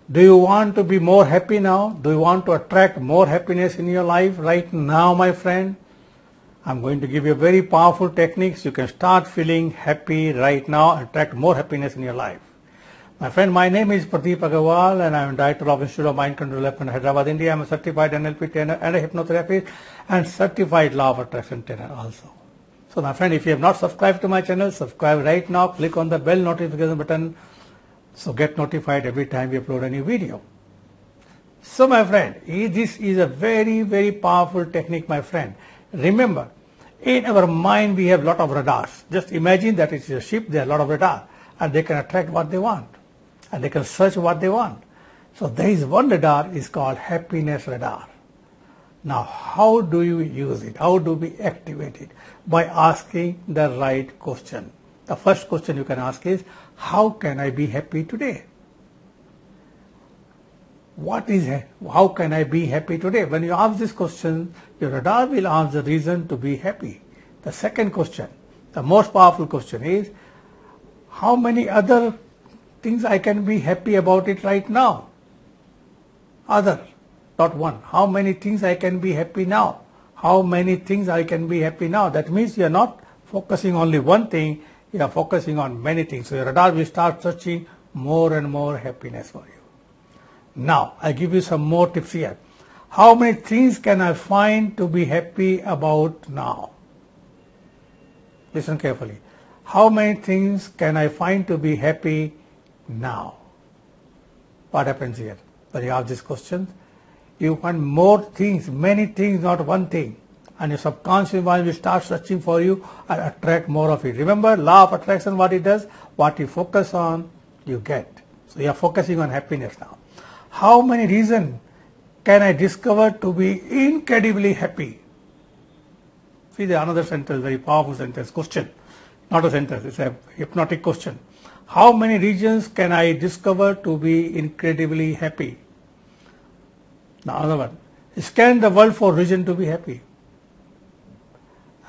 Do you want to be more happy now? Do you want to attract more happiness in your life right now, my friend? I'm going to give you very powerful techniques. You can start feeling happy right now and attract more happiness in your life. My friend, my name is Pradeep Agarwal and I am Director of Institute of Mind Control Development, Hyderabad, India. I am a certified NLP trainer and a hypnotherapist and certified Law of Attraction trainer also. So my friend, if you have not subscribed to my channel, subscribe right now. Click on the bell notification button so get notified every time we upload a new video. So my friend, this is a very, very powerful technique, my friend. Remember, in our mind we have a lot of radars. Just imagine that it's a ship, there are a lot of radar and they can attract what they want and they can search what they want. So there is one radar is called happiness radar. Now how do you use it? How do we activate it? By asking the right question. The first question you can ask is, how can I be happy today? How can I be happy today? When you ask this question, your radar will answer the reason to be happy. The second question, the most powerful question is, how many other things I can be happy about it right now? Other, not one. How many things I can be happy now? How many things I can be happy now? That means you are not focusing only one thing, you are focusing on many things. So your radar will start searching more and more happiness for you. Now, I give you some more tips here. How many things can I find to be happy about now? Listen carefully. How many things can I find to be happy now? What happens here? When you ask this question, you find more things, many things, not one thing. And your subconscious mind will start searching for you and attract more of it. Remember, law of attraction, what it does? What you focus on, you get. So you are focusing on happiness now. How many reasons can I discover to be incredibly happy? See, the another sentence, very powerful sentence, question. Not a sentence, it's a hypnotic question. How many reasons can I discover to be incredibly happy? Now another one. Scan the world for reason to be happy.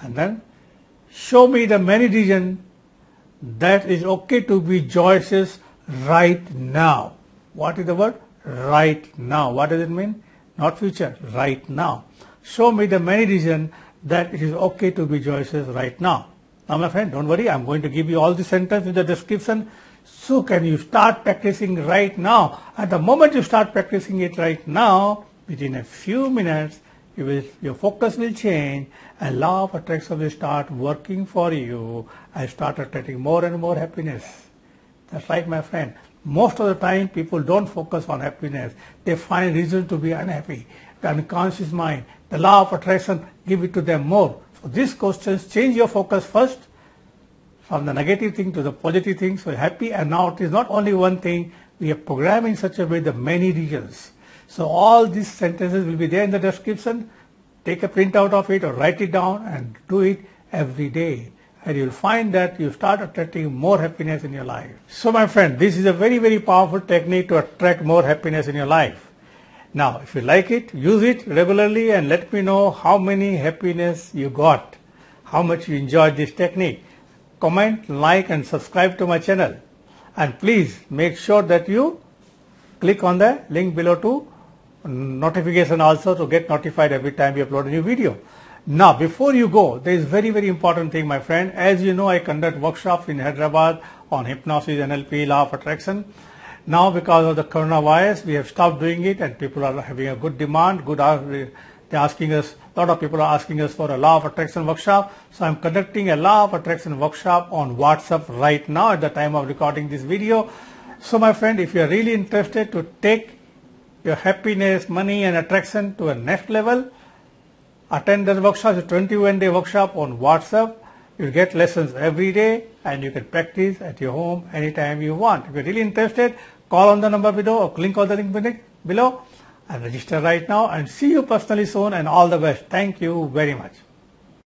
And then show me the many reasons that is okay to be joyous right now. What is the word? Right now. What does it mean? Not future, right now. Show me the many reasons that it is okay to be joyous right now. Now my friend, don't worry, I'm going to give you all the sentence in the description. So can you start practicing right now? At the moment you start practicing it right now, within a few minutes, your focus will change and law of attraction will start working for you and start attracting more and more happiness. That's right, my friend. Most of the time, people don't focus on happiness. They find reason to be unhappy. The unconscious mind, the law of attraction, give it to them more. So these questions, change your focus first from the negative thing to the positive thing. So happy, and now it is not only one thing. We have programmed in such a way the many regions. So all these sentences will be there in the description. Take a printout of it or write it down and do it every day. And you'll find that you start attracting more happiness in your life. So my friend, this is a very, very powerful technique to attract more happiness in your life. Now, if you like it, use it regularly and let me know how many happiness you got, how much you enjoyed this technique. Comment, like and subscribe to my channel. And please make sure that you click on the link below to notification also to get notified every time we upload a new video. Now, before you go, there is very, very important thing, my friend. As you know, I conduct workshops in Hyderabad on hypnosis, NLP, law of attraction. Now, because of the coronavirus, we have stopped doing it and people are having a good demand. They're asking us, a lot of people are asking us for a law of attraction workshop. So I'm conducting a law of attraction workshop on WhatsApp right now at the time of recording this video. So my friend, if you are really interested to take your happiness, money and attraction to a next level, attend the workshop. It's a 21-day workshop on WhatsApp. You'll get lessons every day and you can practice at your home anytime you want. If you're really interested, call on the number below or click on the link below and register right now, and see you personally soon, and all the best. Thank you very much.